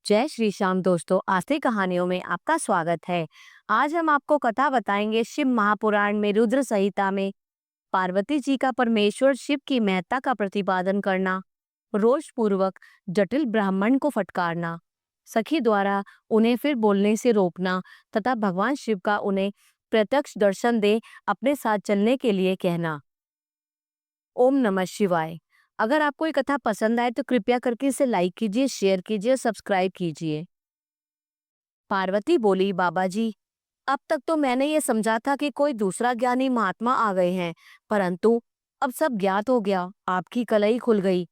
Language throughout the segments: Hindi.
जय श्री श्याम दोस्तों, आस्थे कहानियों में आपका स्वागत है। आज हम आपको कथा बताएंगे शिव महापुराण में रुद्र संहिता में पार्वती जी का परमेश्वर शिव की महत्ता का प्रतिपादन करना, रोष पूर्वक जटिल ब्राह्मण को फटकारना, सखी द्वारा उन्हें फिर बोलने से रोकना तथा भगवान शिव का उन्हें प्रत्यक्ष दर्शन दे अपने साथ चलने के लिए कहना। ओम नमः शिवाय। अगर आपको ये कथा पसंद आए तो कृपया करके इसे लाइक कीजिए, शेयर कीजिए, सब्सक्राइब कीजिए। पार्वती बोली, बाबा जी, अब तक तो मैंने ये समझा था कि कोई दूसरा ज्ञानी महात्मा आ गए हैं, परंतु अब सब ज्ञात हो गया, आपकी कलई खुल गई।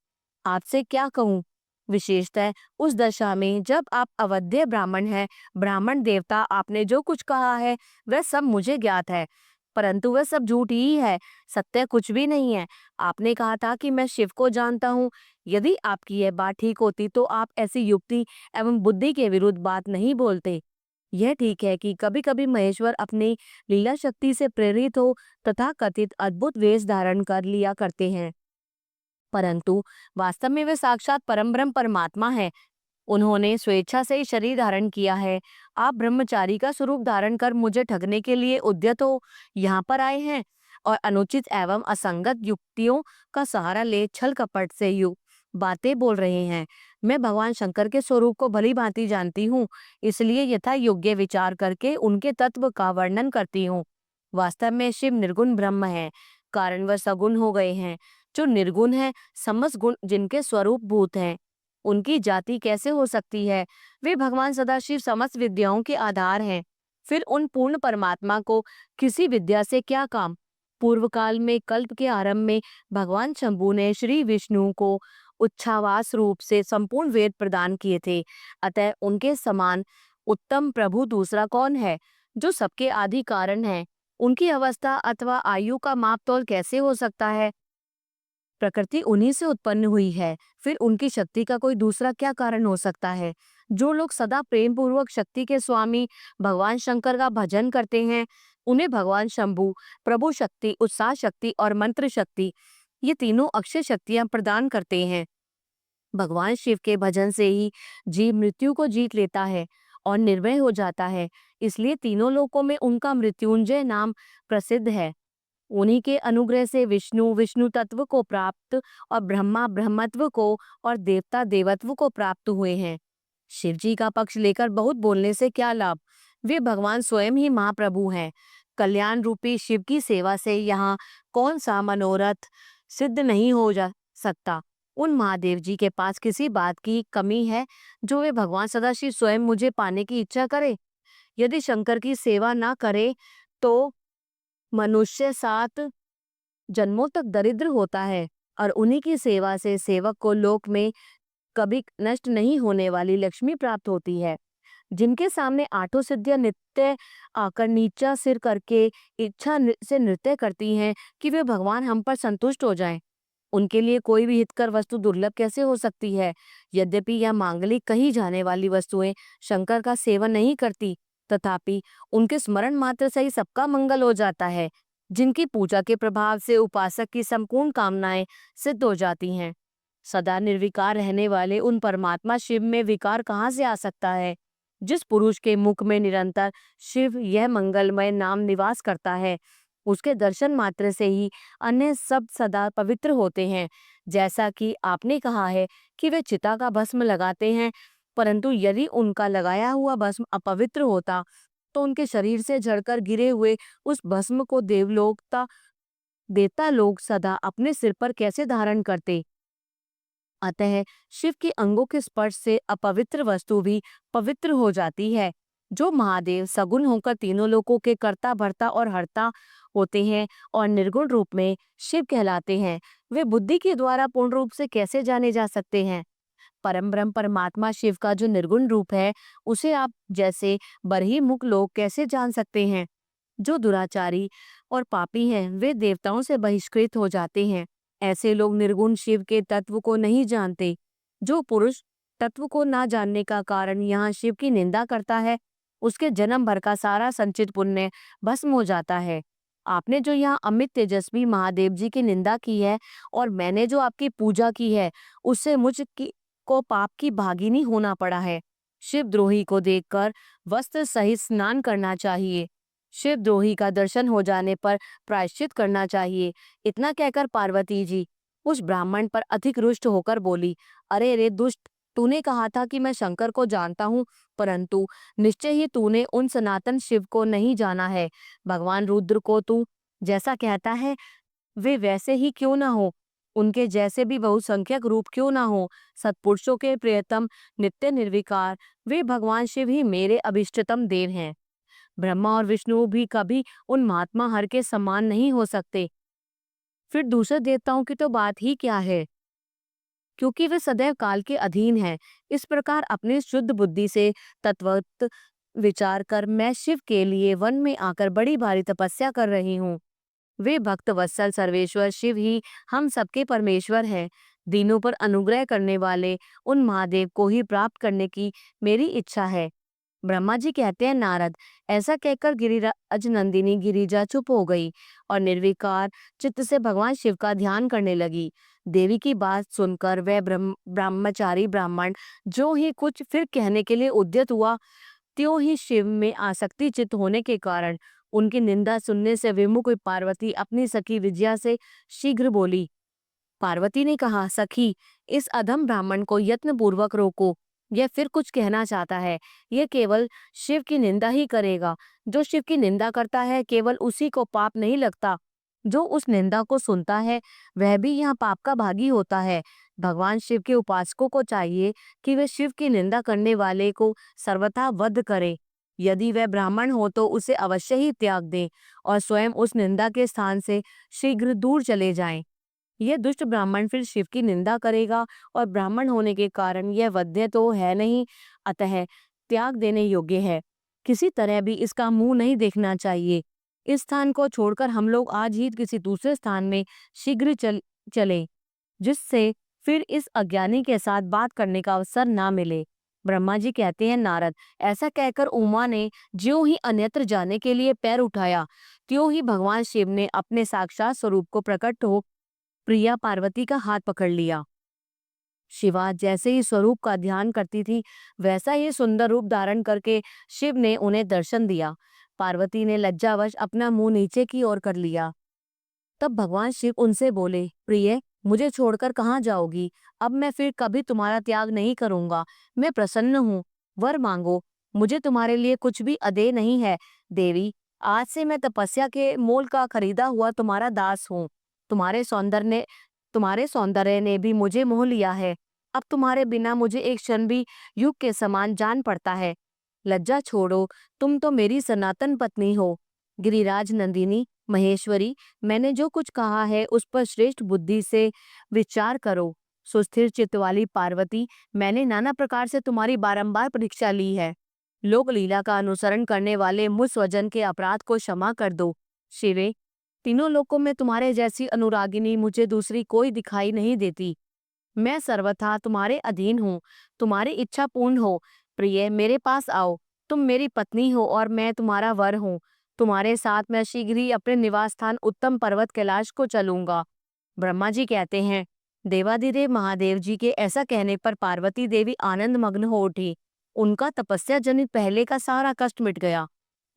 आपसे क्या कहूँ? विशेषतः उस दशा में जब आप अवध्य ब्राह्मण हैं, ब्राह्मण देवता, आपने जो कुछ कहा है वह सब मुझे ज्ञात है, परंतु वह सब झूठ ही है, सत्य कुछ भी नहीं है। आपने कहा था कि मैं शिव को जानता हूँ। यदि आपकी यह बात ठीक होती तो आप ऐसी युक्ति एवं बुद्धि के विरुद्ध बात नहीं बोलते। यह ठीक है कि कभी कभी महेश्वर अपनी लीला शक्ति से प्रेरित हो तथा कथित अद्भुत वेश धारण कर लिया करते हैं, परंतु वास्तव में वे साक्षात परमब्रह्म परमात्मा है। उन्होंने स्वेच्छा से ही शरीर धारण किया है। आप ब्रह्मचारी का स्वरूप धारण कर मुझे ठगने के लिए उद्यत हो यहाँ पर आए हैं और अनुचित एवं असंगत युक्तियों का सहारा ले छल कपट से युक्त बातें बोल रहे हैं। मैं भगवान शंकर के स्वरूप को भली भांति जानती हूँ, इसलिए यथा योग्य विचार करके उनके तत्व का वर्णन करती हूँ। वास्तव में शिव निर्गुण ब्रह्म है, कारण वह सगुण हो गए हैं। जो निर्गुण है, समस्त गुण जिनके स्वरूप भूत हैं, उनकी जाति कैसे हो सकती है? वे भगवान सदाशिव समस्त विद्याओं के आधार हैं। फिर उन पूर्ण परमात्मा को किसी विद्या से क्या काम? पूर्व काल में कल्प के आरंभ में भगवान शंभु ने श्री विष्णु को उच्छ्वास रूप से संपूर्ण वेद प्रदान किए थे। अतः उनके समान उत्तम प्रभु दूसरा कौन है? जो सबके आदि कारण है, उनकी अवस्था अथवा आयु का मापतोल कैसे हो सकता है? प्रकृति उन्हीं से उत्पन्न हुई है, फिर उनकी शक्ति का कोई दूसरा क्या कारण हो सकता है? जो लोग सदा प्रेम पूर्वक शक्ति के स्वामी भगवान शंकर का भजन करते हैं, उन्हें भगवान शंभु प्रभु शक्ति, उत्साह शक्ति और मंत्र शक्ति, ये तीनों अक्षय शक्तियां प्रदान करते हैं। भगवान शिव के भजन से ही जीव मृत्यु को जीत लेता है और निर्भय हो जाता है, इसलिए तीनों लोकों में उनका मृत्युंजय नाम प्रसिद्ध है। उन्हीं के अनुग्रह से विष्णु विष्णु तत्व को प्राप्त और ब्रह्मा ब्रह्मत्व को और देवता देवत्व को प्राप्त हुए हैं। शिव जी का पक्ष लेकर बहुत बोलने से क्या लाभ? वे भगवान स्वयं ही महाप्रभु हैं। कल्याण रूपी शिव की सेवा से यहाँ कौन सा मनोरथ सिद्ध नहीं हो जा सकता? उन महादेव जी के पास किसी बात की कमी है जो वे भगवान सदाशिव स्वयं मुझे पाने की इच्छा करे? यदि शंकर की सेवा ना करे तो मनुष्य 7 जन्मों तक दरिद्र होता है और उन्हीं की सेवा से सेवक को लोक में कभी नष्ट नहीं होने वाली लक्ष्मी प्राप्त होती है। जिनके सामने आठों सिद्धियां नित्य आकर नीचा सिर करके से नृत्य करती हैं कि वे भगवान हम पर संतुष्ट हो जाएं, उनके लिए कोई भी हितकर वस्तु दुर्लभ कैसे हो सकती है? यद्यपि यह मांगलिक कही जाने वाली वस्तुएं शंकर का सेवन नहीं करती, तथापि उनके स्मरण मात्र से ही सबका मंगल हो जाता है। जिनकी पूजा के प्रभाव से उपासक की संपूर्ण कामनाएं सिद्ध हो जाती हैं। सदा निर्विकार रहने वाले उन परमात्मा शिव में विकार कहाँ से आ सकता है? जिस पुरुष के मुख में निरंतर शिव यह मंगलमय नाम निवास करता है, उसके दर्शन मात्र से ही अन्य सब सदा पवित्र होते हैं। जैसा कि आपने कहा है कि वे चिता का भस्म लगाते हैं, परंतु यदि उनका लगाया हुआ भस्म अपवित्र होता तो उनके शरीर से झड़कर गिरे हुए उस भस्म को देवता लोग सदा अपने सिर पर कैसे धारण करते? अतः शिव के अंगों के स्पर्श से अपवित्र वस्तु भी पवित्र हो जाती है। जो महादेव सगुण होकर तीनों लोकों के कर्ता भर्ता और हर्ता होते हैं और निर्गुण रूप में शिव कहलाते हैं, वे बुद्धि के द्वारा पूर्ण रूप से कैसे जाने जा सकते हैं? परम ब्रह्म परमात्मा शिव का जो निर्गुण रूप है, उसे आप जैसे बहिर्मुख लोग कैसे जान सकते हैं? जो दुराचारी और पापी हैं, वे देवताओं से बहिष्कृत हो जाते हैं। ऐसे लोग निर्गुण शिव के तत्व को नहीं जानते। जो पुरुष तत्व को ना जानने का कारण यहाँ शिव की निंदा करता है, उसके जन्म भर का सारा संचित पुण्य भस्म हो जाता है। आपने जो यहाँ अमित तेजस्वी महादेव जी की निंदा की है और मैंने जो आपकी पूजा की है, उससे को पाप की भागिनी होना पड़ा है। शिवद्रोही को देखकर वस्त्र सहित स्नान करना चाहिए। शिवद्रोही का दर्शन हो जाने पर प्रायश्चित करना चाहिए। इतना कहकर पार्वती जी उस ब्राह्मण पर अधिक रुष्ट होकर बोली, अरे रे दुष्ट, तूने कहा था कि मैं शंकर को जानता हूँ, परंतु निश्चय ही तूने उन सनातन शिव को नहीं जाना है। भगवान रुद्र को तू जैसा कहता है वे वैसे ही क्यों ना हो, उनके जैसे भी बहुसंख्यक रूप क्यों ना हो, सत्पुरुषों के प्रियतम नित्य निर्विकार वे भगवान शिव ही मेरे अभिष्टतम देव हैं। ब्रह्मा और विष्णु भी कभी उन महात्मा हर के समान नहीं हो सकते। फिर दूसरे देवताओं की तो बात ही क्या है, क्योंकि वे सदैव काल के अधीन हैं। इस प्रकार अपनी शुद्ध बुद्धि से तत्वत विचार कर मैं शिव के लिए वन में आकर बड़ी भारी तपस्या कर रही हूँ। वे भक्त वत्सल सर्वेश्वर शिव ही हम सबके परमेश्वर हैं। दीनों पर अनुग्रह करने वाले उन महादेव को ही प्राप्त करने की मेरी इच्छा है। ब्रह्मा जी कहते हैं, नारद, ऐसा कहकर गिरिराज नंदिनी गिरिजा चुप हो गई और निर्विकार चित्त से भगवान शिव का ध्यान करने लगी। देवी की बात सुनकर वह ब्रह्मचारी ब्राह्मण जो ही कुछ फिर कहने के लिए उद्यत हुआ, त्यों ही शिव में आसक्ति चित्त होने के कारण उनकी निंदा सुनने से विमुख हुई पार्वती अपनी सखी विजया से शीघ्र बोली। पार्वती ने कहा, सखी, इस अधम ब्राह्मण को यत्न पूर्वक रोको। यह फिर कुछ कहना चाहता है। यह केवल शिव की निंदा ही करेगा। जो शिव की निंदा करता है केवल उसी को पाप नहीं लगता, जो उस निंदा को सुनता है वह भी यहाँ पाप का भागी होता है। भगवान शिव के उपासकों को चाहिए कि वे शिव की निंदा करने वाले को सर्वथा वध करे। यदि वह ब्राह्मण हो तो उसे अवश्य ही त्याग दें और स्वयं उस निंदा के स्थान से शीघ्र दूर चले जाएं। यह दुष्ट ब्राह्मण फिर शिव की निंदा करेगा और ब्राह्मण होने के कारण यह वध्य तो है नहीं, अतः त्याग देने योग्य है। किसी तरह भी इसका मुंह नहीं देखना चाहिए। इस स्थान को छोड़कर हम लोग आज ही किसी दूसरे स्थान में शीघ्र चलें, जिससे फिर इस अज्ञानी के साथ बात करने का अवसर ना मिले। ब्रह्मा जी कहते हैं, नारद, ऐसा कहकर उमा ने ज्यों ही अन्यत्र जाने के लिए पैर उठाया, त्यों ही भगवान शिव ने अपने साक्षात स्वरूप को प्रकट हो प्रिया पार्वती का हाथ पकड़ लिया। शिवा जैसे ही स्वरूप का ध्यान करती थी वैसा ही सुंदर रूप धारण करके शिव ने उन्हें दर्शन दिया। पार्वती ने लज्जावश अपना मुंह नीचे की ओर कर लिया। तब भगवान शिव उनसे बोले, प्रिय, मुझे छोड़कर कहाँ जाओगी? अब मैं फिर कभी तुम्हारा त्याग नहीं करूंगा। मैं प्रसन्न हूँ, वर मांगो, मुझे तुम्हारे लिए कुछ भी अदेय नहीं है। देवी, आज से मैं तपस्या के मोल का खरीदा हुआ तुम्हारा दास हूँ। तुम्हारे सौंदर्य ने भी मुझे मोह लिया है। अब तुम्हारे बिना मुझे एक क्षण भी युग के समान जान पड़ता है। लज्जा छोड़ो, तुम तो मेरी सनातन पत्नी हो। गिरिराज नंदिनी महेश्वरी, मैंने जो कुछ कहा है उस पर श्रेष्ठ बुद्धि से विचार करो। सुस्थिर चित्त वाली पार्वती, मैंने नाना प्रकार से तुम्हारी बारंबार परीक्षा ली है। लोक लीला का अनुसरण करने वाले मुझ स्वजन के अपराध को क्षमा कर दो। शिवे, तीनों लोकों में तुम्हारे जैसी अनुरागिनी मुझे दूसरी कोई दिखाई नहीं देती। मैं सर्वथा तुम्हारे अधीन हूँ। तुम्हारी इच्छा पूर्ण हो। प्रिय, मेरे पास आओ। तुम मेरी पत्नी हो और मैं तुम्हारा वर हूँ। तुम्हारे साथ मैं शीघ्र ही अपने निवास स्थान उत्तम पर्वत कैलाश को चलूंगा। ब्रह्मा जी कहते हैं, देवाधिदेव महादेव जी के ऐसा कहने पर पार्वती देवी आनंद मग्न हो उठी। उनका तपस्या जनित पहले का सारा कष्ट मिट गया।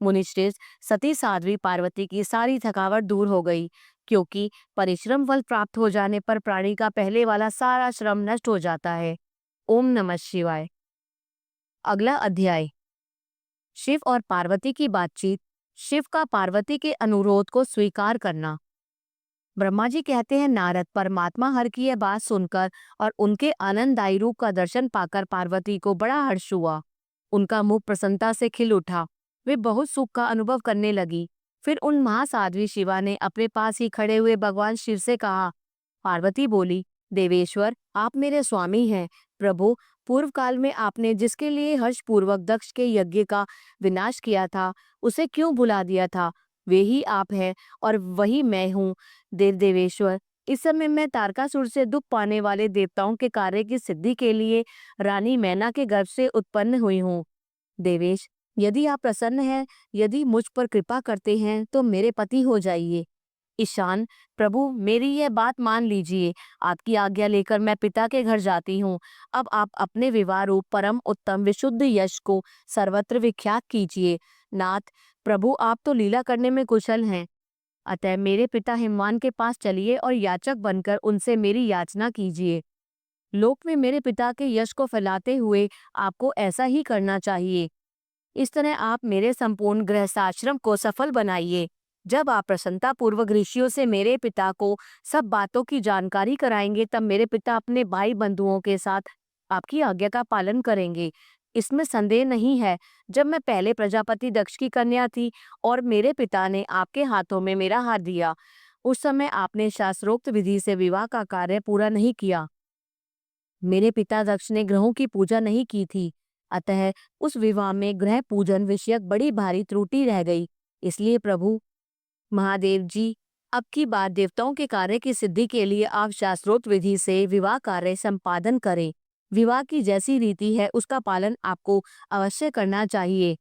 मुनिश्रेष्ठ सती साध्वी पार्वती की सारी थकावट दूर हो गई, क्योंकि परिश्रम फल प्राप्त हो जाने पर प्राणी का पहले वाला सारा श्रम नष्ट हो जाता है। ओम नमः शिवाय। अगला अध्याय, शिव और पार्वती की बातचीत। शिव का पार्वती के अनुरोध को स्वीकार करना। ब्रह्मा जी कहते हैं, नारद, परमात्मा हर की यह बात सुनकर और उनके आनंददायी रूप का दर्शन पाकर पार्वती को बड़ा हर्ष हुआ। उनका मुख प्रसन्नता से खिल उठा। वे बहुत सुख का अनुभव करने लगी। फिर उन महासाध्वी शिवा ने अपने पास ही खड़े हुए भगवान शिव से कहा। पार्वती बोली, देवेश्वर, आप मेरे स्वामी हैं। प्रभु, पूर्व काल में आपने जिसके लिए हर्ष पूर्वक दक्ष के यज्ञ का विनाश किया था उसे क्यों भुला दिया था? वे ही आप हैं और वही मैं हूँ। देवेश्वर, इस समय मैं तारकासुर से दुख पाने वाले देवताओं के कार्य की सिद्धि के लिए रानी मैना के गर्भ से उत्पन्न हुई हूँ। देवेश, यदि आप प्रसन्न हैं, यदि मुझ पर कृपा करते हैं तो मेरे पति हो जाइए। ईशान, प्रभु मेरी यह बात मान लीजिए, आपकी आज्ञा लेकर मैं पिता के घर जाती हूँ। अब आप अपने विवाह रूप परम उत्तम विशुद्ध यश को सर्वत्र विख्यात कीजिए। नाथ, प्रभु आप तो लीला करने में कुशल हैं, अतः मेरे पिता हिमवान के पास चलिए और याचक बनकर उनसे मेरी याचना कीजिए। लोक में मेरे पिता के यश को फैलाते हुए आपको ऐसा ही करना चाहिए। इस तरह आप मेरे संपूर्ण गृहस्थाश्रम को सफल बनाइए। जब आप प्रसन्नता पूर्वक ऋषियों से मेरे पिता को सब बातों की जानकारी कराएंगे, तब मेरे पिता अपने भाई बंधुओं के साथ आपकी आज्ञा का पालन करेंगे। इसमें संदेह नहीं है। जब मैं पहले प्रजापति दक्ष की कन्या थी और मेरे पिता ने आपके हाथों में मेरा हाथ दिया, उस समय आपने शास्त्रोक्त विधि से विवाह का कार्य पूरा नहीं किया। मेरे पिता दक्ष ने ग्रहों की पूजा नहीं की थी, अतः उस विवाह में ग्रह पूजन विषयक बड़ी भारी त्रुटि रह गई। इसलिए प्रभु महादेव जी, अब की बार देवताओं के कार्य की सिद्धि के लिए आप शास्त्रोक्त विधि से विवाह कार्य संपादन करें। विवाह की जैसी रीति है उसका पालन आपको अवश्य करना चाहिए।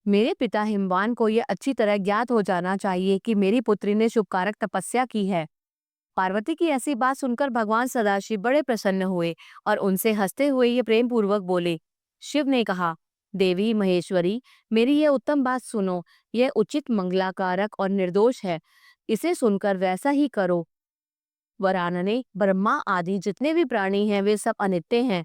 मेरे पिता हिमवान को यह अच्छी तरह ज्ञात हो जाना चाहिए कि मेरी पुत्री ने शुभकारक तपस्या की है। पार्वती की ऐसी बात सुनकर भगवान सदाशिव बड़े प्रसन्न हुए और उनसे हंसते हुए ये प्रेम पूर्वक बोले। शिव ने कहा, देवी महेश्वरी, मेरी यह उत्तम बात सुनो। यह उचित, मंगलाकारक और निर्दोष है। इसे सुनकर वैसा ही करो। वरानने, ब्रह्मा आदि जितने भी प्राणी हैं वे सब अनित्य हैं।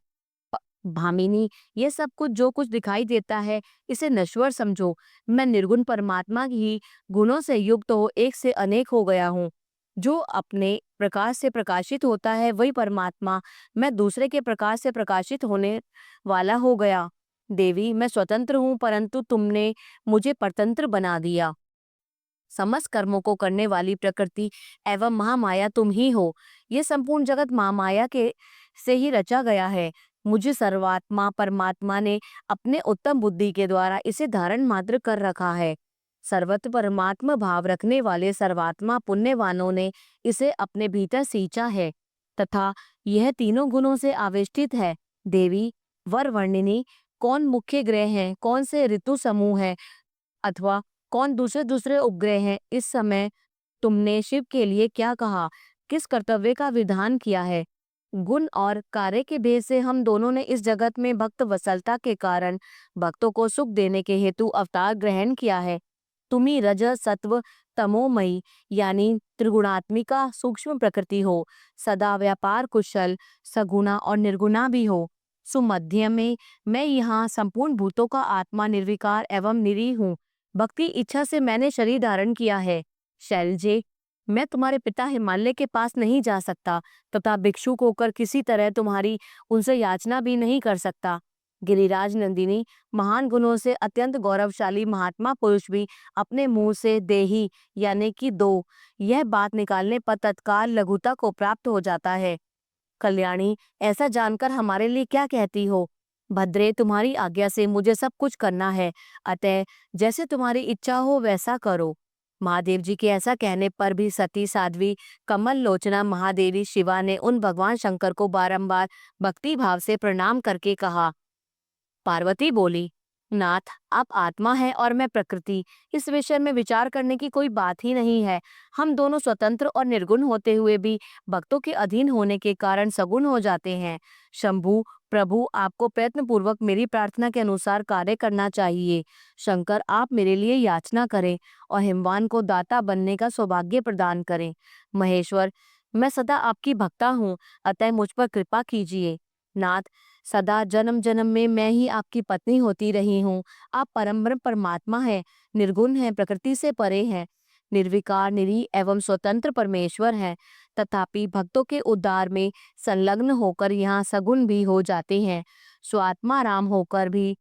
भामिनी, ये सब कुछ जो कुछ दिखाई देता है इसे नश्वर समझो। मैं निर्गुण परमात्मा ही गुणों से युक्त हो एक से अनेक हो गया हूँ। जो अपने प्रकाश से प्रकाशित होता है वही परमात्मा मैं दूसरे के प्रकाश से प्रकाशित होने वाला हो गया। देवी, मैं स्वतंत्र हूँ, परंतु तुमने मुझे परतंत्र बना दिया। समस्त कर्मों को करने वाली प्रकृति एवं महामाया तुम ही हो। ये संपूर्ण जगत महामाया के से ही रचा गया है। मुझे सर्वात्मा परमात्मा ने अपने उत्तम बुद्धि के द्वारा इसे धारण मात्र कर रखा है। सर्वत्र परमात्मा भाव रखने वाले सर्वात्मा पुण्यवानों ने इसे अपने भीतर सींचा है तथा यह तीनों गुणों से आविष्टित है। देवी, वर वर्णिनी, कौन मुख्य ग्रह हैं, कौन से ऋतु समूह है अथवा कौन दूसरे दूसरे उपग्रह हैं, इस समय तुमने शिव के लिए क्या कहा, किस कर्तव्य का विधान किया है? गुण और कार्य के भेद से हम दोनों ने इस जगत में भक्त वत्सलता के कारण भक्तों को सुख देने के हेतु अवतार ग्रहण किया है। तुम्ही रज सत्व तमोमयी यानी त्रिगुणात्मिका सूक्ष्म प्रकृति हो, सदा व्यापार कुशल, सगुणा और निर्गुणा भी हो। सुमध्य में मैं यहाँ संपूर्ण भूतों का आत्मा निर्विकार एवं निरीह हूँ। भक्ति इच्छा से मैंने शरीर धारण किया है। शैलजे, मैं तुम्हारे पिता हिमालय के पास नहीं जा सकता तथा भिक्षुक होकर किसी तरह तुम्हारी उनसे याचना भी नहीं कर सकता। गिरिराज नंदिनी, महान गुणों से अत्यंत गौरवशाली महात्मा पुरुष भी अपने मुंह से देही यानी कि दो यह बात निकालने पर तत्काल लघुता को प्राप्त हो जाता है। कल्याणी, ऐसा जानकर हमारे लिए क्या कहती हो? भद्रे, तुम्हारी आज्ञा से मुझे सब कुछ करना है, अतः जैसे तुम्हारी इच्छा हो वैसा करो। महादेव जी के ऐसा कहने पर भी सती साध्वी कमल लोचना महादेवी शिवा ने उन भगवान शंकर को बारंबार भक्ति भाव से प्रणाम करके कहा। पार्वती बोली, नाथ, आप आत्मा है और मैं प्रकृति, इस विषय में विचार करने की कोई बात ही नहीं है। हम दोनों स्वतंत्र और निर्गुण होते हुए भी भक्तों के अधीन होने के कारण सगुण हो जाते हैं। शंभु, प्रभु आपको प्रयत्न पूर्वक मेरी प्रार्थना के अनुसार कार्य करना चाहिए। शंकर, आप मेरे लिए याचना करें और हिमवान को दाता बनने का सौभाग्य प्रदान करें। महेश्वर, मैं सदा आपकी भक्ता हूँ, अतः मुझ पर कृपा कीजिए। नाथ, सदा जन्म जन्म में मैं ही आपकी पत्नी होती रही हूँ। आप परम ब्रह्म परमात्मा हैं, निर्गुण हैं, प्रकृति से परे हैं, निर्विकार निरीह एवं स्वतंत्र परमेश्वर हैं। तथापि भक्तों के उद्धार में संलग्न होकर यहाँ सगुण भी हो जाते हैं, स्वात्मा राम होकर भी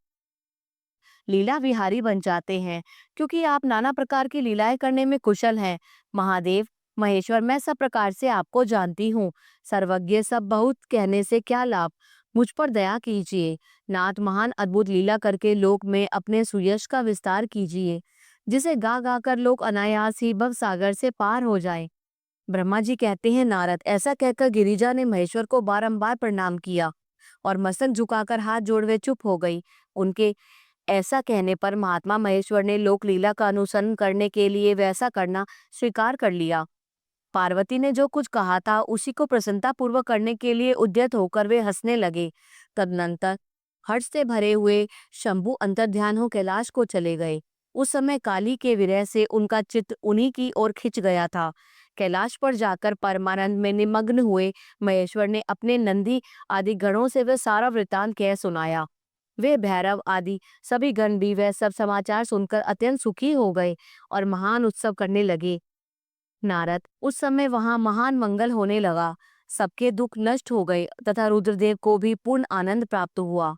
लीला विहारी बन जाते हैं, क्योंकि आप नाना प्रकार की लीलाएं करने में कुशल हैं। महादेव, महेश्वर, मैं सब प्रकार से आपको जानती हूँ, सर्वज्ञ, सब बहुत कहने से क्या लाभ, मुझ पर दया कीजिए। नाथ, महान अद्भुत लीला करके लोक में अपने सुयश का विस्तार कीजिए, जिसे गा गा कर लोग अनायास ही भव सागर से पार हो जाएं। ब्रह्मा जी कहते हैं, नारद, ऐसा कहकर गिरिजा ने महेश्वर को बारंबार प्रणाम किया और मस्तक झुकाकर हाथ जोड़वे चुप हो गई। उनके ऐसा कहने पर महात्मा महेश्वर ने लोकलीला का अनुसरण करने के लिए वैसा करना स्वीकार कर लिया। पार्वती ने जो कुछ कहा था उसी को प्रसन्नता पूर्वक करने के लिए उद्यत होकर वे हंसने लगे। तदनंतर हर्ष से भरे हुए शंभु अंतर्ध्यान हो कैलाश को चले गए। उस समय काली के विरह से उनका चित्त उन्हीं की ओर खिंच गया था। कैलाश पर जाकर परमानंद में निमग्न हुए महेश्वर ने अपने नंदी आदि गणों से वह सारा वृतांत कह सुनाया। वे भैरव आदि सभी गण भी वह सब समाचार सुनकर अत्यंत सुखी हो गए और महान उत्सव करने लगे। नारद, उस समय वहां महान मंगल होने लगा। सबके दुख नष्ट हो गए तथा रुद्रदेव को भी पूर्ण आनंद प्राप्त हुआ।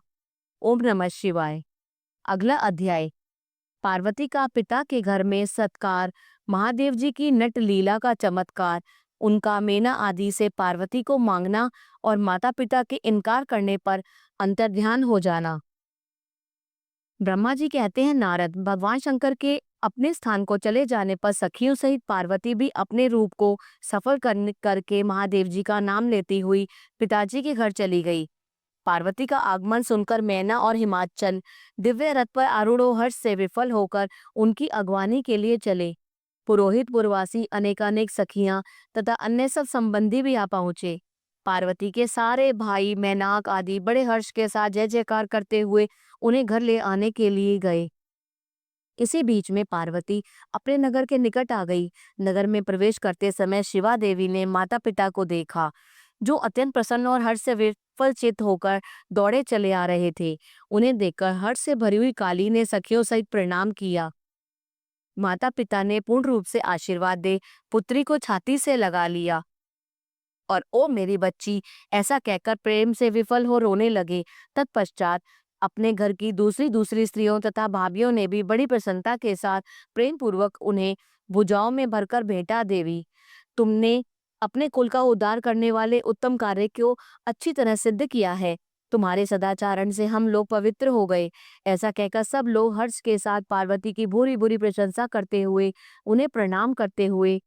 ओम नमः शिवाय। अगला अध्याय, पार्वती का पिता के घर में सत्कार, महादेव जी की नट लीला का चमत्कार, उनका मेना आदि से पार्वती को मांगना और माता पिता के इनकार करने पर अंतर्ध्यान हो जाना। ब्रह्मा जी कहते हैं, नारद, भगवान शंकर के अपने स्थान को चले जाने पर सखियों सहित पार्वती भी अपने रूप को सफल करके महादेव जी का नाम लेती हुई पिताजी के घर चली गई। पार्वती का आगमन सुनकर मैना और हिमाचल दिव्य रथ पर आरूढ़ हर्ष से विफल होकर उनकी अगवानी के लिए चले। पुरोहित, पुरवासी, अनेकानेक सखियां तथा अन्य सब संबंधी भी आ पहुंचे। पार्वती के सारे भाई मैनाक आदि बड़े हर्ष के साथ जय जयकार करते हुए उन्हें घर ले आने के लिए गए। इसी बीच में पार्वती अपने नगर के निकट आ गई। नगर में प्रवेश करते समय शिवा देवी ने माता पिता को देखा, जो अत्यंत प्रसन्न और हर्ष से विफल चित्त होकर दौड़े चले आ रहे थे। उन्हें देखकर हर्ष से भरी हुई काली ने सखियों सहित प्रणाम किया। माता पिता ने पूर्ण रूप से आशीर्वाद दे पुत्री को छाती से लगा लिया और ओ मेरी बच्ची ऐसा कहकर प्रेम से विफल हो रोने लगे। तत्पश्चात अपने घर की दूसरी दूसरी स्त्रियों तथा भाभियों ने भी बड़ी प्रसन्नता के साथ प्रेम पूर्वक उन्हें भुजाओं में भरकर भेंटा। देवी, तुमने अपने कुल का उद्धार करने वाले उत्तम कार्य को अच्छी तरह सिद्ध किया है। तुम्हारे सदाचरण से हम लोग पवित्र हो गए। ऐसा कहकर सब लोग हर्ष के साथ पार्वती की भूरी भूरी प्रशंसा करते हुए उन्हें प्रणाम करते हुए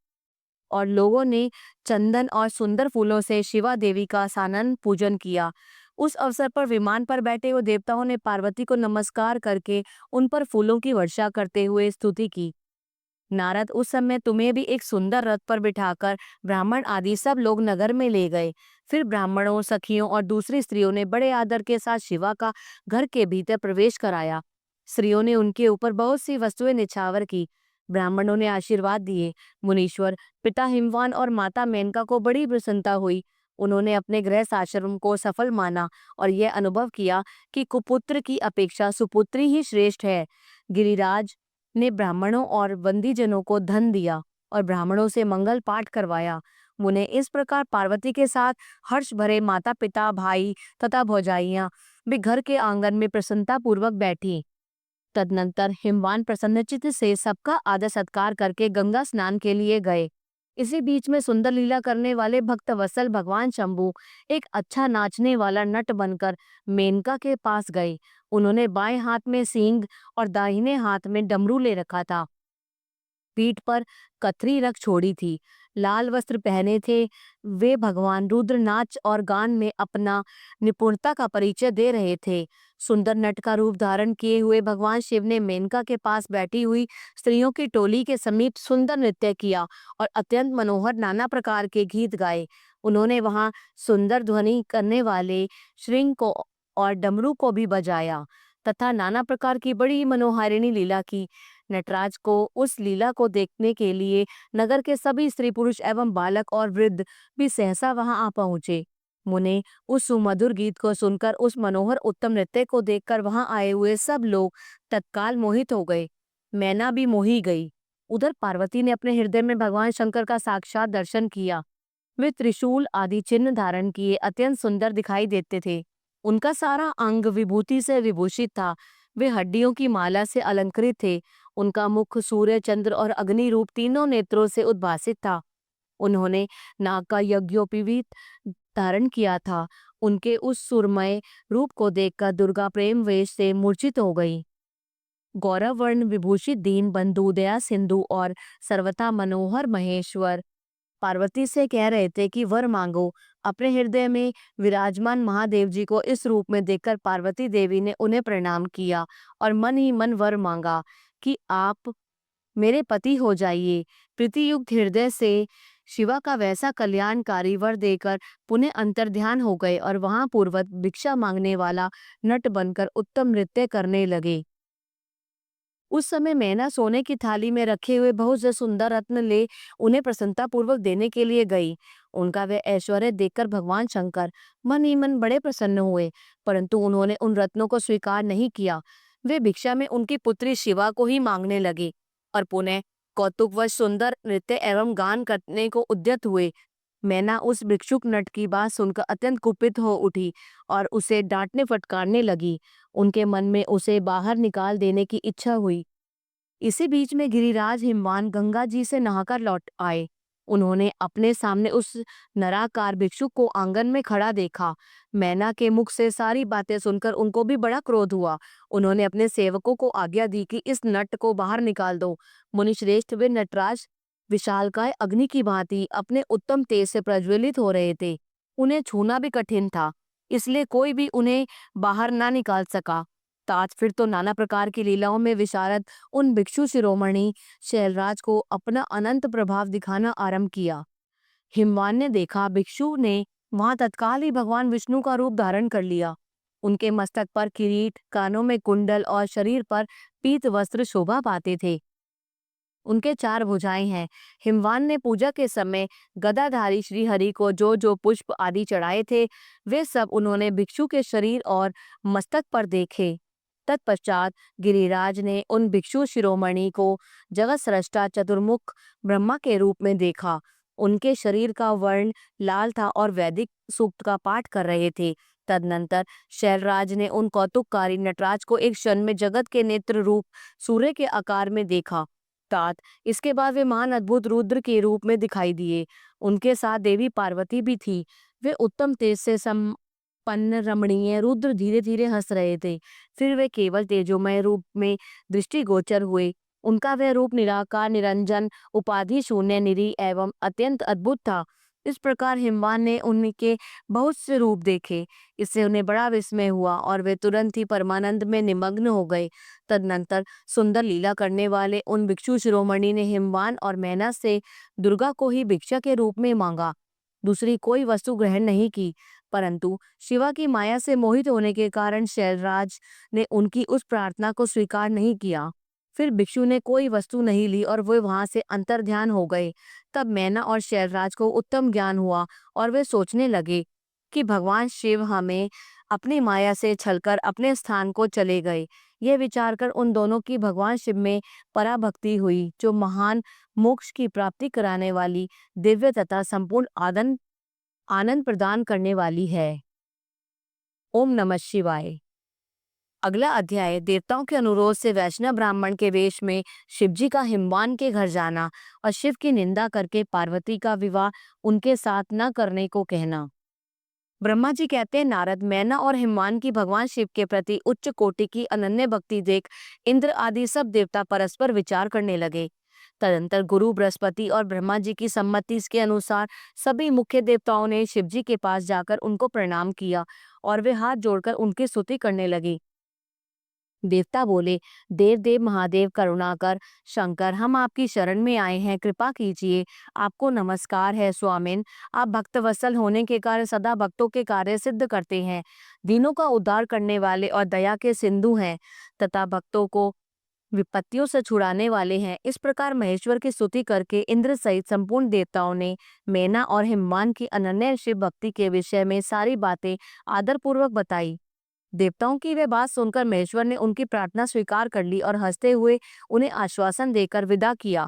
और लोगों ने चंदन और सुंदर फूलों से शिवा देवी का सानंद पूजन किया। उस अवसर पर विमान पर बैठे हुए देवताओं ने पार्वती को नमस्कार करके उन पर फूलों की वर्षा करते हुए स्तुति की। नारद, उस समय तुम्हें भी एक सुंदर रथ पर बिठाकर ब्राह्मण आदि सब लोग नगर में ले गए। फिर ब्राह्मणों, सखियों और दूसरी स्त्रियों ने बड़े आदर के साथ शिवा का घर के भीतर प्रवेश कराया। स्त्रियों ने उनके ऊपर बहुत सी वस्तुएं निछावर की। ब्राह्मणों ने आशीर्वाद दिए। मुनीश्वर, पिता हिमवान और माता मेनका को बड़ी प्रसन्नता हुई। उन्होंने अपने गृह आश्रम को सफल माना और यह अनुभव किया कि कुपुत्र की अपेक्षा सुपुत्री ही श्रेष्ठ है। गिरिराज ने ब्राह्मणों और बंदीजनों को धन दिया और ब्राह्मणों से मंगल पाठ करवाया। मुने इस प्रकार पार्वती के साथ हर्ष भरे माता पिता, भाई तथा भौजाइयां भी घर के आंगन में प्रसन्नता पूर्वक बैठी। तदनंतर हिमवान प्रसन्नचित्त से सबका आदर सत्कार करके गंगा स्नान के लिए गए। इसी बीच में सुंदर लीला करने वाले भक्त वत्सल भगवान शंभु एक अच्छा नाचने वाला नट बनकर मेनका के पास गए। उन्होंने बाएं हाथ में सींग और दाहिने हाथ में डमरू ले रखा था। पीठ पर कथरी रख छोड़ी थी, लाल वस्त्र पहने थे। वे भगवान रुद्र नाच और गान में अपना निपुणता का परिचय दे रहे थे। सुंदर नट का रूप धारण किए हुए भगवान शिव ने मेनका के पास बैठी हुई स्त्रियों की टोली के समीप सुंदर नृत्य किया और अत्यंत मनोहर नाना प्रकार के गीत गाए। उन्होंने वहां सुंदर ध्वनि करने वाले श्रृंग को और डमरू को भी बजाया तथा नाना प्रकार की बड़ी मनोहारिणी लीला की। नटराज को उस लीला को देखने के लिए नगर के सभी स्त्री पुरुष एवं बालक और वृद्ध भी सहसा वहां आ पहुंचे। मुने उस सुमधुर गीत को सुनकर, उस मनोहर उत्तम नृत्य को देखकर वहां आए हुए सब लोग तत्काल मोहित हो गए। मैना भी मोही गई। उधर पार्वती ने अपने हृदय में भगवान शंकर का साक्षात दर्शन किया। वे त्रिशूल आदि चिन्ह धारण किए अत्यंत सुंदर दिखाई देते थे। उनका सारा अंग विभूति से विभूषित था। वे हड्डियों की माला से अलंकृत थे। उनका मुख सूर्य, चंद्र और अग्नि रूप तीनों नेत्रों से उद्भासित था। उन्होंने नाग का यज्ञोपवीत धारण किया था। उनके उस सुरमय रूप को देखकर दुर्गा प्रेम वेश से मूर्छित हो गई। गौरव वर्ण विभूषित दीन बंधु, दया सिंधु और सर्वथा मनोहर महेश्वर पार्वती से कह रहे थे कि वर मांगो। अपने हृदय में विराजमान महादेव जी को इस रूप में देखकर पार्वती देवी ने उन्हें प्रणाम किया और मन ही मन वर मांगा कि आप मेरे पति हो जाइए। प्रीतियुक्त हृदय से शिवा का वैसा कल्याणकारी वर देकर पुनः अंतर्ध्यान हो गए और वहां पूर्वत भिक्षा मांगने वाला नट बनकर उत्तम नृत्य करने लगे। उस समय मैना सोने की थाली में रखे हुए बहुत से सुंदर रत्न ले उन्हें प्रसन्नता पूर्वक देने के लिए गई। उनका वह ऐश्वर्य देखकर भगवान शंकर मन ही मन बड़े प्रसन्न हुए, परंतु उन्होंने उन रत्नों को स्वीकार नहीं किया। वे भिक्षा में उनकी पुत्री शिवा को ही मांगने लगे और पुनः कौतुकवश सुंदर नृत्य एवं गान करने को उद्यत हुए। मैना उस भिक्षुक नट की बात सुनकर अत्यंत कुपित हो उठी और उसे डांटने फटकारने लगी। उनके मन में उसे बाहर निकाल देने की इच्छा हुई। इसी बीच में गिरिराज हिमवान गंगा जी से नहाकर लौट आए। उन्होंने अपने सामने उस नराकार भिक्षुक को आंगन में खड़ा देखा। मैना के मुख से सारी बातें सुनकर उनको भी बड़ा क्रोध हुआ। उन्होंने अपने सेवकों को आज्ञा दी कि इस नट को बाहर निकाल दो। मुनिश्रेष्ठ वे नटराज विशालकाय अग्नि की भांति अपने उत्तम तेज से प्रज्वलित हो रहे थे। उन्हें छूना भी कठिन था, इसलिए कोई भी उन्हें बाहर ना निकाल सका। तात फिर तो नाना प्रकार की लीलाओं में विशारद उन भिक्षु शिरोमणि शैलराज को अपना अनंत प्रभाव दिखाना आरंभ किया। हिमवान ने देखा भिक्षु ने वहां तत्काल ही भगवान विष्णु का रूप धारण कर लिया। उनके मस्तक पर किरीट, कानों में कुंडल और शरीर पर पीत वस्त्र शोभा पाते थे। उनके 4 भुजाएं हैं। हिमवान ने पूजा के समय गदाधारी श्री हरि को जो जो पुष्प आदि चढ़ाए थे, वे सब उन्होंने भिक्षु के शरीर और मस्तक पर देखे। तत्पश्चात गिरिराज ने उन भिक्षु शिरोमणि को जगत स्रष्टा चतुर्मुख ब्रह्मा के रूप में देखा। उनके शरीर का वर्ण लाल था और वैदिक सूक्त का पाठ कर रहे थे। तदनंतर शैलराज ने उन कौतुककारी नटराज को एक क्षण में जगत के नेत्र रूप सूर्य के आकार में देखा। तात इसके बाद वे महान अद्भुत रुद्र के रूप में दिखाई दिए। उनके साथ देवी पार्वती भी थी। वे उत्तम तेज से संपन्न रमणीय रुद्र धीरे धीरे हंस रहे थे। फिर वे केवल तेजोमय रूप में दृष्टिगोचर हुए। उनका वह रूप निराकार, निरंजन, उपाधि शून्य, निरीह एवं अत्यंत अद्भुत था। इस प्रकार हिमवान ने उनके बहुत से रूप देखे। इससे उन्हें बड़ा विस्मय हुआ और वे तुरंत ही परमानंद में निमग्न हो गए। तदनंतर सुंदर लीला करने वाले उन भिक्षु शिरोमणि ने हिमवान और मैना से दुर्गा को ही भिक्षा के रूप में मांगा। दूसरी कोई वस्तु ग्रहण नहीं की, परंतु शिवा की माया से मोहित होने के कारण शैलराज ने उनकी उस प्रार्थना को स्वीकार नहीं किया। फिर भिक्षु ने कोई वस्तु नहीं ली और वे वहां से अंतर्ध्यान हो गए। तब मैना और शैलराज को उत्तम ज्ञान हुआ और वे सोचने लगे कि भगवान शिव हमें अपनी माया से छलकर अपने स्थान को चले गए। यह विचार कर उन दोनों की भगवान शिव में पराभक्ति हुई, जो महान मोक्ष की प्राप्ति कराने वाली, दिव्य तथा संपूर्ण आनंद प्रदान करने वाली है। ओम नमः शिवाय। अगला अध्याय देवताओं के अनुरोध से वैष्णव ब्राह्मण के वेश में शिवजी का हिमवान के घर जाना और शिव की निंदा करके पार्वती का विवाह उनके साथ न करने को कहना। ब्रह्मा जी कहते हैं, नारद, मैना और हिमवान की भगवान शिव के प्रति उच्च कोटि की अनन्य भक्ति देख इंद्र आदि सब देवता परस्पर विचार करने लगे। तदंतर गुरु बृहस्पति और ब्रह्मा जी की सम्मति के अनुसार सभी मुख्य देवताओं ने शिवजी के पास जाकर उनको प्रणाम किया और वे हाथ जोड़कर उनकी स्तुति करने लगी। देवता बोले, देव देव महादेव करुणाकर शंकर, हम आपकी शरण में आए हैं, कृपा कीजिए। आपको नमस्कार है स्वामिन। आप भक्तवत्सल होने के कारण सदा भक्तों के कार्य सिद्ध करते हैं, दीनों का उद्धार करने वाले और दया के सिंधु हैं तथा भक्तों को विपत्तियों से छुड़ाने वाले हैं। इस प्रकार महेश्वर की स्तुति करके इंद्र सहित संपूर्ण देवताओं ने मैना और हिमवान की अनन्य शिव भक्ति के विषय में सारी बातें आदरपूर्वक बताई। देवताओं की वह बात सुनकर महेश्वर ने उनकी प्रार्थना स्वीकार कर ली और हंसते हुए उन्हें आश्वासन देकर विदा किया।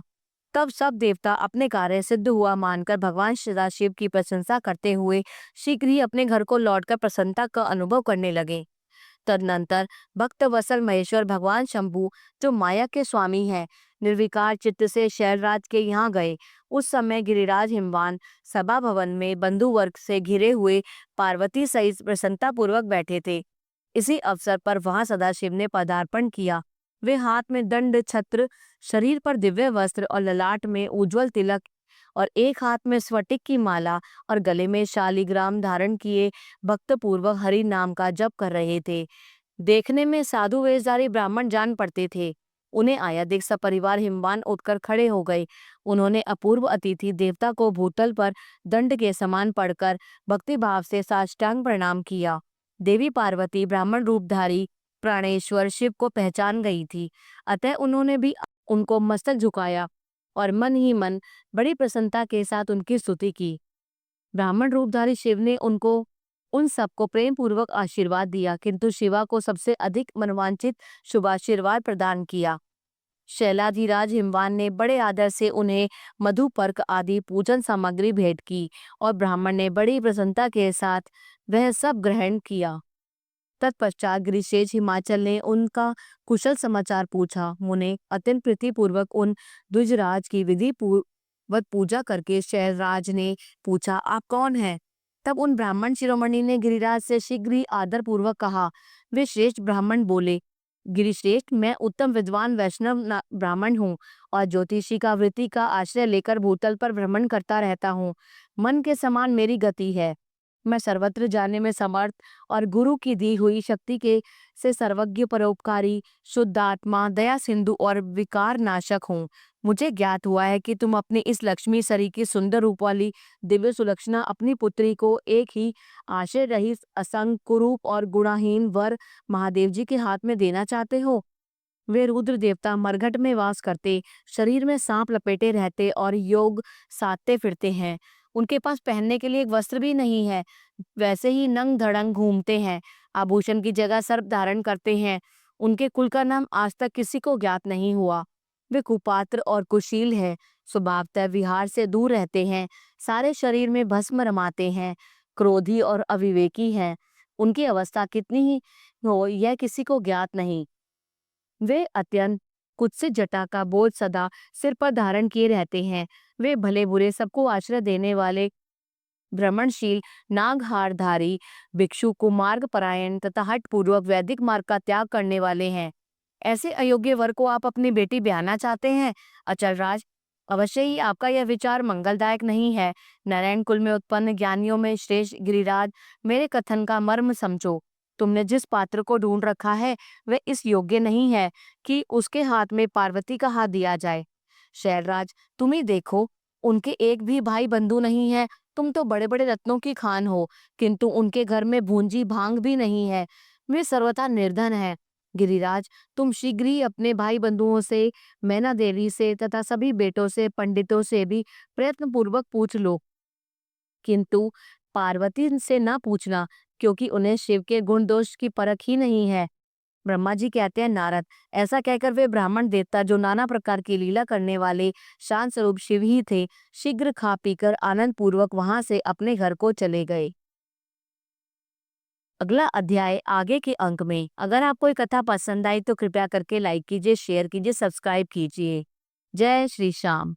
तब सब देवता अपने कार्य सिद्ध हुआ मानकर भगवान सदाशिव की प्रशंसा करते हुए शीघ्र ही अपने घर को लौटकर प्रसन्नता का अनुभव करने लगे। तदनंतर भक्त वत्सल महेश्वर भगवान शंभु, जो माया के स्वामी हैं, निर्विकार चित्त से शैलराज के यहाँ गए। उस समय गिरिराज हिमवान सभा भवन में बंधु वर्ग से घिरे हुए पार्वती सहित प्रसन्नता पूर्वक बैठे थे। इसी अवसर पर वहां सदाशिव ने पदार्पण किया। वे हाथ में दंड छत्र, शरीर पर दिव्य वस्त्र और ललाट में उज्जवल तिलक और एक हाथ में स्फटिक की माला और गले में शालिग्राम धारण किए भक्तपूर्वक हरि नाम का जप कर रहे थे। देखने में साधु वेशधारी ब्राह्मण जान पड़ते थे। उन्हें आया देख सब परिवार हिमवान उठकर खड़े हो गए। उन्होंने अपूर्व अतिथि देवता को भूतल पर दंड के समान पड़कर भक्ति भाव से साष्टांग प्रणाम किया। देवी पार्वती ब्राह्मण रूपधारी प्राणेश्वर शिव को पहचान गई थी, अतः उन्होंने भी उनको मस्तक झुकाया और मन ही मन बड़ी प्रसन्नता के साथ उनकी स्तुति की। ब्राह्मण रूपधारी शिव ने उन सबको प्रेम पूर्वक आशीर्वाद दिया, किंतु शिवा को सबसे अधिक मनवांचित शुभाशीर्वाद प्रदान किया। शैलाधिराज हिमवान ने बड़े आदर से उन्हें मधुपर्क आदि पूजन सामग्री भेंट की और ब्राह्मण ने बड़ी प्रसन्नता के साथ वह सब ग्रहण किया। तत्पश्चात गिरिशेष हिमाचल ने उनका कुशल समाचार पूछा। मुने अत्यंत प्रीतिपूर्वक उन द्विजराज की विधि पूर्वक पूजा करके शैलराज ने पूछा, आप कौन हैं? तब उन ब्राह्मण शिरोमणि ने गिरिराज से शीघ्र ही आदर पूर्वक कहा। वे श्रेष्ठ ब्राह्मण बोले, गिरिश्रेष्ठ, मैं उत्तम विद्वान वैष्णव ब्राह्मण हूँ और ज्योतिषी का वृत्ति का आश्रय लेकर भूतल पर भ्रमण करता रहता हूँ। मन के समान मेरी गति है। मैं सर्वत्र जाने में समर्थ और गुरु की दी हुई शक्ति के से सर्वज्ञ, परोपकारी, शुद्ध आत्मा, दया सिंधु और विकार नाशक हूँ। मुझे ज्ञात हुआ है कि तुम अपनी इस लक्ष्मी सरी की सुंदर रूप वाली दिव्य सुलक्षणा अपनी पुत्री को एक ही आश्रय रहित असंग कुरूप और गुणाहीन वर महादेव जी के हाथ में देना चाहते हो। वे रुद्र देवता मरघट में वास करते, शरीर में सांप लपेटे रहते और योग साधते फिरते हैं। उनके पास पहनने के लिए एक वस्त्र भी नहीं है, वैसे ही नंग धड़ंग घूमते हैं। आभूषण की जगह सर्प धारण करते हैं। उनके कुल का नाम आज तक किसी को ज्ञात नहीं हुआ। वे कुपात्र और कुशील है, स्वभावतः विहार से दूर रहते हैं, सारे शरीर में भस्म रमाते हैं, क्रोधी और अविवेकी हैं। उनकी अवस्था कितनी ही हो यह किसी को ज्ञात नहीं। वे अत्यंत कुत्सित जटा का बोझ सदा सिर पर धारण किए रहते हैं। वे भले बुरे सबको आश्रय देने वाले भ्रमणशील नागहारधारी भिक्षु, कुमार्ग परायण तथा हठ पूर्वक वैदिक मार्ग का त्याग करने वाले हैं। ऐसे अयोग्य वर को आप अपनी बेटी ब्याहना चाहते हैं? अचलराज, अवश्य ही आपका यह विचार मंगलदायक नहीं है। नारायण कुल में उत्पन्न ज्ञानियों में श्रेष्ठ गिरिराज, मेरे कथन का मर्म समझो। तुमने जिस पात्र को ढूंढ रखा है वह इस योग्य नहीं है कि उसके हाथ में पार्वती का हाथ दिया जाए। शैलराज, तुम ही देखो, उनके एक भी भाई बंधु नहीं है। तुम तो बड़े बड़े रत्नों की खान हो, किंतु उनके घर में भूंजी भांग भी नहीं है। वे सर्वथा निर्धन है। गिरिराज, तुम शीघ्र ही अपने भाई बंधुओं से, मैना देवी से तथा सभी बेटों से, पंडितों से भी प्रयत्न पूर्वक पूछ लो, किंतु पार्वती से न पूछना, क्योंकि उन्हें शिव के गुण दोष की परख ही नहीं है। ब्रह्मा जी कहते हैं, नारद, ऐसा कहकर वे ब्राह्मण देवता जो नाना प्रकार की लीला करने वाले शांत स्वरूप शिव ही थे, शीघ्र खा पीकर आनंद पूर्वक वहां से अपने घर को चले गए। अगला अध्याय आगे के अंक में। अगर आपको ये कथा पसंद आई तो कृपया करके लाइक कीजिए, शेयर कीजिए, सब्सक्राइब कीजिए। जय श्री श्याम।